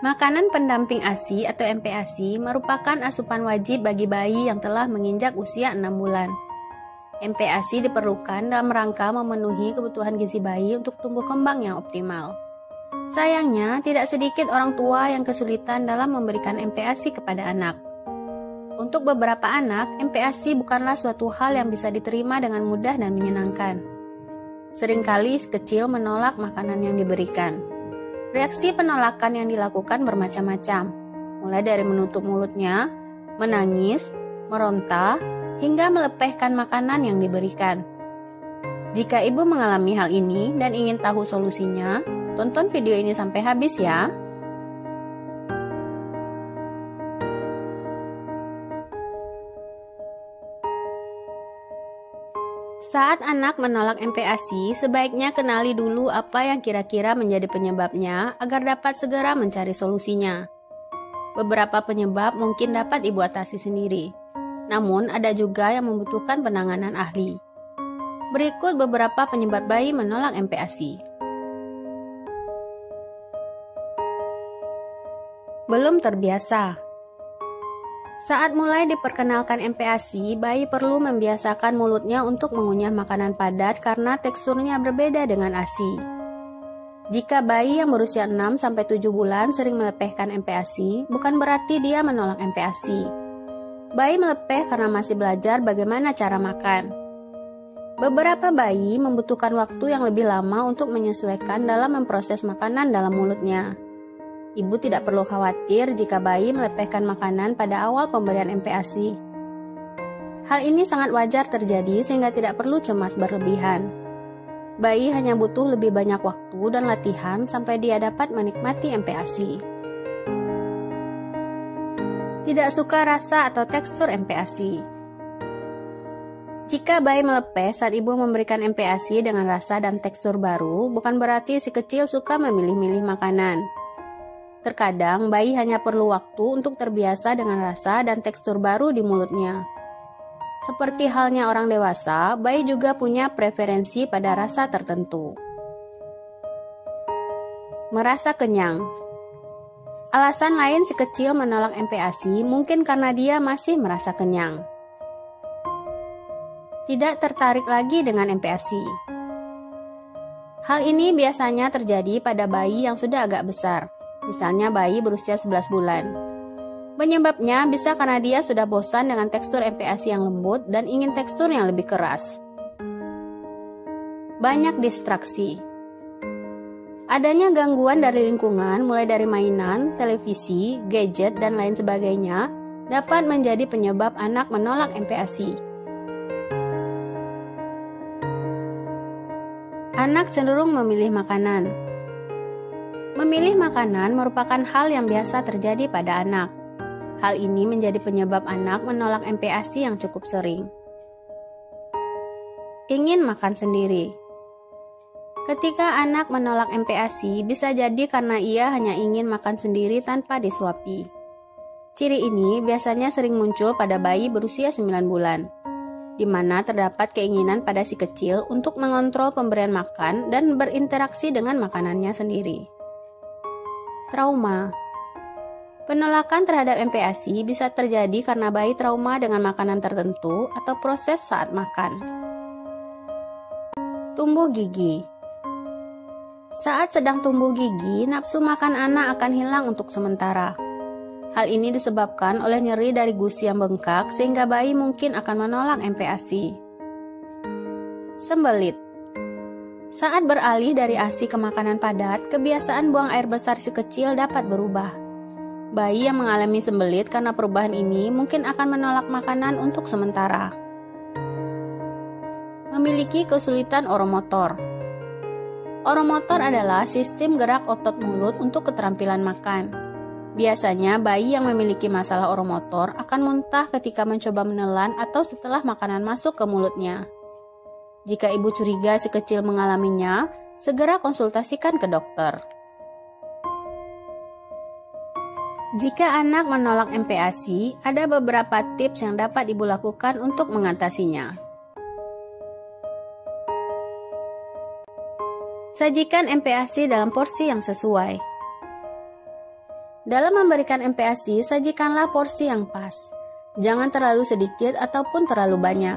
Makanan pendamping ASI atau MPASI merupakan asupan wajib bagi bayi yang telah menginjak usia 6 bulan. MPASI diperlukan dalam rangka memenuhi kebutuhan gizi bayi untuk tumbuh kembang yang optimal. Sayangnya, tidak sedikit orang tua yang kesulitan dalam memberikan MPASI kepada anak. Untuk beberapa anak, MPASI bukanlah suatu hal yang bisa diterima dengan mudah dan menyenangkan. Seringkali si kecil menolak makanan yang diberikan. Reaksi penolakan yang dilakukan bermacam-macam, mulai dari menutup mulutnya, menangis, meronta, hingga melepehkan makanan yang diberikan. Jika ibu mengalami hal ini dan ingin tahu solusinya, tonton video ini sampai habis ya. Saat anak menolak MPASI, sebaiknya kenali dulu apa yang kira-kira menjadi penyebabnya agar dapat segera mencari solusinya. Beberapa penyebab mungkin dapat ibu atasi sendiri, namun ada juga yang membutuhkan penanganan ahli. Berikut beberapa penyebab bayi menolak MPASI. Belum terbiasa. Saat mulai diperkenalkan MPASI, bayi perlu membiasakan mulutnya untuk mengunyah makanan padat karena teksturnya berbeda dengan ASI. Jika bayi yang berusia 6-7 bulan sering melepehkan MPASI, bukan berarti dia menolak MPASI. Bayi melepeh karena masih belajar bagaimana cara makan. Beberapa bayi membutuhkan waktu yang lebih lama untuk menyesuaikan dalam memproses makanan dalam mulutnya. Ibu tidak perlu khawatir jika bayi melepehkan makanan pada awal pemberian MPASI. Hal ini sangat wajar terjadi sehingga tidak perlu cemas berlebihan. Bayi hanya butuh lebih banyak waktu dan latihan sampai dia dapat menikmati MPASI. Tidak suka rasa atau tekstur MPASI. Jika bayi melepeh saat ibu memberikan MPASI dengan rasa dan tekstur baru, bukan berarti si kecil suka memilih-milih makanan. Terkadang, bayi hanya perlu waktu untuk terbiasa dengan rasa dan tekstur baru di mulutnya. Seperti halnya orang dewasa, bayi juga punya preferensi pada rasa tertentu. Merasa kenyang. Alasan lain si kecil menolak MPASI mungkin karena dia masih merasa kenyang. Tidak tertarik lagi dengan MPASI. Hal ini biasanya terjadi pada bayi yang sudah agak besar. Misalnya bayi berusia 11 bulan. Penyebabnya bisa karena dia sudah bosan dengan tekstur MPASI yang lembut dan ingin tekstur yang lebih keras. Banyak distraksi. Adanya gangguan dari lingkungan mulai dari mainan, televisi, gadget, dan lain sebagainya dapat menjadi penyebab anak menolak MPASI. Anak cenderung memilih makanan. Memilih makanan merupakan hal yang biasa terjadi pada anak. Hal ini menjadi penyebab anak menolak MPASI yang cukup sering. Ingin makan sendiri. Ketika anak menolak MPASI, bisa jadi karena ia hanya ingin makan sendiri tanpa disuapi. Ciri ini biasanya sering muncul pada bayi berusia 9 bulan, di mana terdapat keinginan pada si kecil untuk mengontrol pemberian makan dan berinteraksi dengan makanannya sendiri. Trauma. Penolakan terhadap MPASI bisa terjadi karena bayi trauma dengan makanan tertentu atau proses saat makan. Tumbuh gigi. Saat sedang tumbuh gigi, nafsu makan anak akan hilang untuk sementara. Hal ini disebabkan oleh nyeri dari gusi yang bengkak sehingga bayi mungkin akan menolak MPASI. Sembelit. Saat beralih dari ASI ke makanan padat, kebiasaan buang air besar si kecil dapat berubah. Bayi yang mengalami sembelit karena perubahan ini mungkin akan menolak makanan untuk sementara. Memiliki kesulitan oromotor. Oromotor adalah sistem gerak otot mulut untuk keterampilan makan. Biasanya bayi yang memiliki masalah oromotor akan muntah ketika mencoba menelan atau setelah makanan masuk ke mulutnya. Jika ibu curiga si kecil mengalaminya, segera konsultasikan ke dokter. Jika anak menolak MPASI, ada beberapa tips yang dapat ibu lakukan untuk mengatasinya. Sajikan MPASI dalam porsi yang sesuai. Dalam memberikan MPASI, sajikanlah porsi yang pas. Jangan terlalu sedikit ataupun terlalu banyak.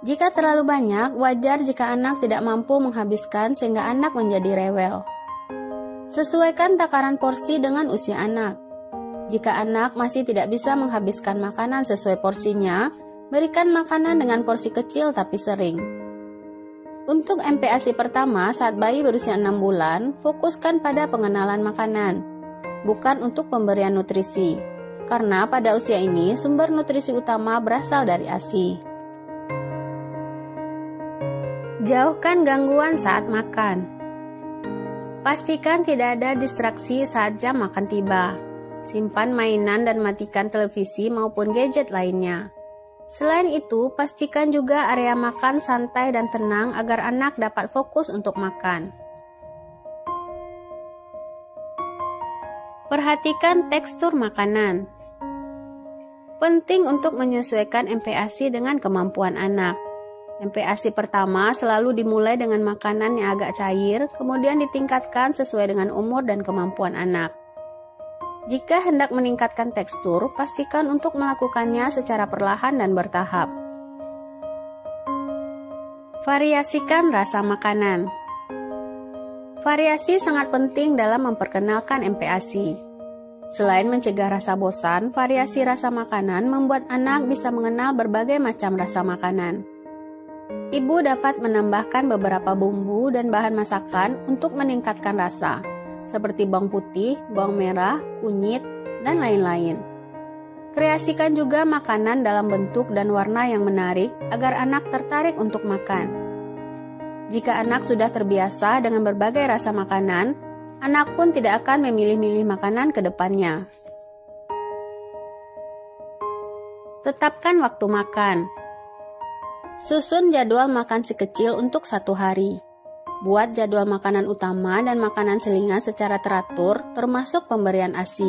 Jika terlalu banyak, wajar jika anak tidak mampu menghabiskan sehingga anak menjadi rewel. Sesuaikan takaran porsi dengan usia anak. Jika anak masih tidak bisa menghabiskan makanan sesuai porsinya, berikan makanan dengan porsi kecil tapi sering. Untuk MPASI pertama saat bayi berusia 6 bulan, fokuskan pada pengenalan makanan, bukan untuk pemberian nutrisi. Karena pada usia ini, sumber nutrisi utama berasal dari ASI. Jauhkan gangguan saat makan. Pastikan tidak ada distraksi saat jam makan tiba. Simpan mainan dan matikan televisi maupun gadget lainnya. Selain itu, pastikan juga area makan santai dan tenang agar anak dapat fokus untuk makan. Perhatikan tekstur makanan. Penting untuk menyesuaikan MPASI dengan kemampuan anak. MPASI pertama selalu dimulai dengan makanan yang agak cair, kemudian ditingkatkan sesuai dengan umur dan kemampuan anak. Jika hendak meningkatkan tekstur, pastikan untuk melakukannya secara perlahan dan bertahap. Variasikan rasa makanan. Variasi sangat penting dalam memperkenalkan MPASI. Selain mencegah rasa bosan, variasi rasa makanan membuat anak bisa mengenal berbagai macam rasa makanan. Ibu dapat menambahkan beberapa bumbu dan bahan masakan untuk meningkatkan rasa, seperti bawang putih, bawang merah, kunyit, dan lain-lain. Kreasikan juga makanan dalam bentuk dan warna yang menarik agar anak tertarik untuk makan. Jika anak sudah terbiasa dengan berbagai rasa makanan, anak pun tidak akan memilih-milih makanan ke depannya. Tetapkan waktu makan. Susun jadwal makan si kecil untuk 1 hari. Buat jadwal makanan utama dan makanan selingan secara teratur, termasuk pemberian ASI.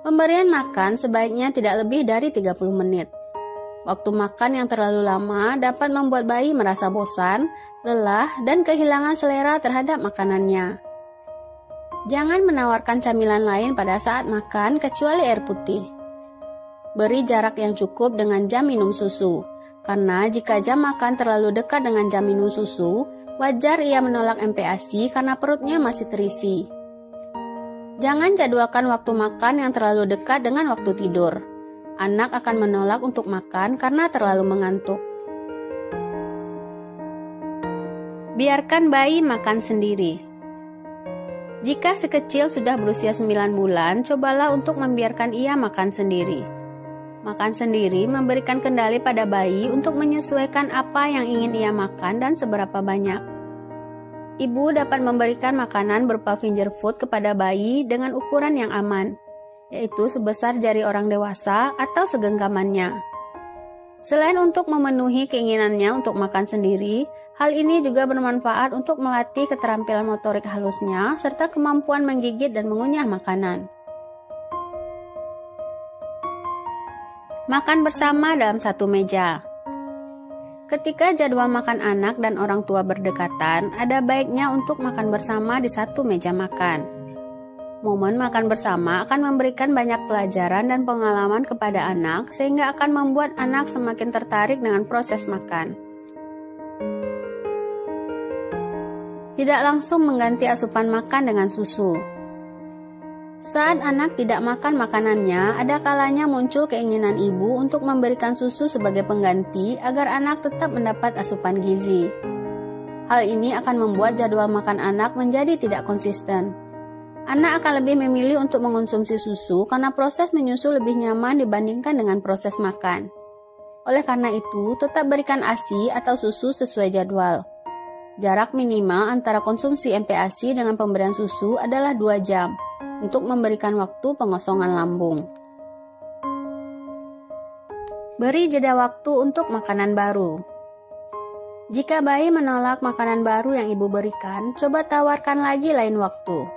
Pemberian makan sebaiknya tidak lebih dari 30 menit. Waktu makan yang terlalu lama dapat membuat bayi merasa bosan, lelah, dan kehilangan selera terhadap makanannya. Jangan menawarkan camilan lain pada saat makan kecuali air putih. Beri jarak yang cukup dengan jam minum susu. Karena jika jam makan terlalu dekat dengan jam minum susu, wajar ia menolak MPASI karena perutnya masih terisi. Jangan jadwalkan waktu makan yang terlalu dekat dengan waktu tidur. Anak akan menolak untuk makan karena terlalu mengantuk. Biarkan bayi makan sendiri. Jika si kecil sudah berusia 9 bulan, cobalah untuk membiarkan ia makan sendiri. Makan sendiri memberikan kendali pada bayi untuk menyesuaikan apa yang ingin ia makan dan seberapa banyak. Ibu dapat memberikan makanan berupa finger food kepada bayi dengan ukuran yang aman, yaitu sebesar jari orang dewasa atau segenggamannya. Selain untuk memenuhi keinginannya untuk makan sendiri, hal ini juga bermanfaat untuk melatih keterampilan motorik halusnya serta kemampuan menggigit dan mengunyah makanan. Makan bersama dalam satu meja. Ketika jadwal makan anak dan orang tua berdekatan, ada baiknya untuk makan bersama di satu meja makan. Momen makan bersama akan memberikan banyak pelajaran dan pengalaman kepada anak sehingga akan membuat anak semakin tertarik dengan proses makan. Tidak langsung mengganti asupan makan dengan susu. Saat anak tidak makan makanannya, ada kalanya muncul keinginan ibu untuk memberikan susu sebagai pengganti agar anak tetap mendapat asupan gizi. Hal ini akan membuat jadwal makan anak menjadi tidak konsisten. Anak akan lebih memilih untuk mengonsumsi susu karena proses menyusu lebih nyaman dibandingkan dengan proses makan. Oleh karena itu, tetap berikan ASI atau susu sesuai jadwal. Jarak minimal antara konsumsi MPASI dengan pemberian susu adalah 2 jam. Untuk memberikan waktu pengosongan lambung. Beri jeda waktu untuk makanan baru. Jika bayi menolak makanan baru yang ibu berikan, coba tawarkan lagi lain waktu.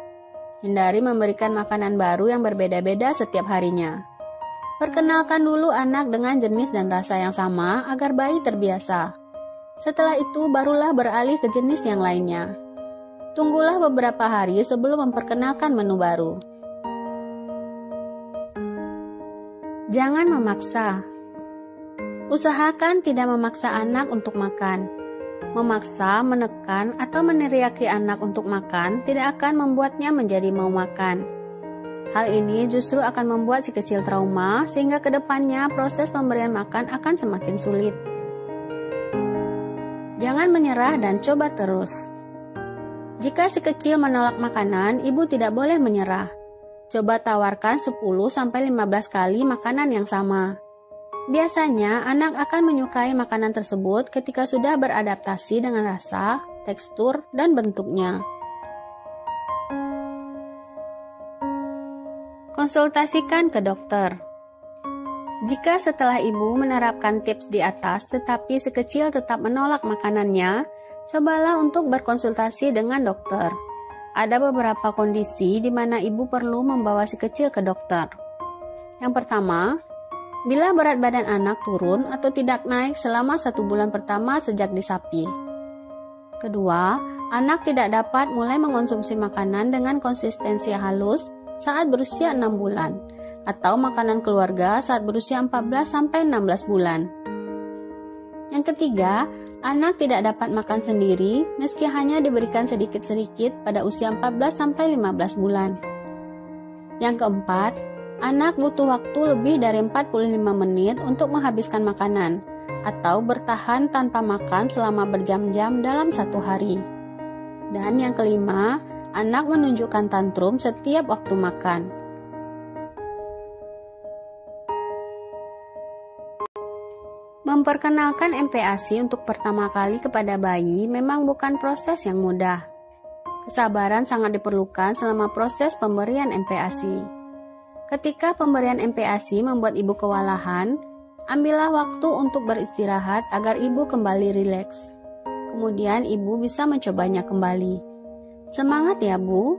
Hindari memberikan makanan baru yang berbeda-beda setiap harinya. Perkenalkan dulu anak dengan jenis dan rasa yang sama agar bayi terbiasa. Setelah itu barulah beralih ke jenis yang lainnya. Tunggulah beberapa hari sebelum memperkenalkan menu baru. Jangan memaksa. Usahakan tidak memaksa anak untuk makan. Memaksa, menekan, atau meneriaki anak untuk makan tidak akan membuatnya menjadi mau makan. Hal ini justru akan membuat si kecil trauma sehingga kedepannya proses pemberian makan akan semakin sulit. Jangan menyerah dan coba terus. Jika si kecil menolak makanan, ibu tidak boleh menyerah. Coba tawarkan 10-15 kali makanan yang sama. Biasanya, anak akan menyukai makanan tersebut ketika sudah beradaptasi dengan rasa, tekstur, dan bentuknya. Konsultasikan ke dokter. Jika setelah ibu menerapkan tips di atas tetapi si kecil tetap menolak makanannya, cobalah untuk berkonsultasi dengan dokter. Ada beberapa kondisi di mana ibu perlu membawa si kecil ke dokter. Yang pertama, bila berat badan anak turun atau tidak naik selama 1 bulan pertama sejak disapi. Kedua, anak tidak dapat mulai mengonsumsi makanan dengan konsistensi halus saat berusia 6 bulan, atau makanan keluarga saat berusia 14-16 bulan. Yang ketiga, anak tidak dapat makan sendiri meski hanya diberikan sedikit-sedikit pada usia 14-15 bulan. Yang keempat, anak butuh waktu lebih dari 45 menit untuk menghabiskan makanan atau bertahan tanpa makan selama berjam-jam dalam 1 hari. Dan yang kelima, anak menunjukkan tantrum setiap waktu makan. Memperkenalkan MPASI untuk pertama kali kepada bayi memang bukan proses yang mudah. Kesabaran sangat diperlukan selama proses pemberian MPASI. Ketika pemberian MPASI membuat ibu kewalahan, ambillah waktu untuk beristirahat agar ibu kembali rileks. Kemudian ibu bisa mencobanya kembali. Semangat ya Bu!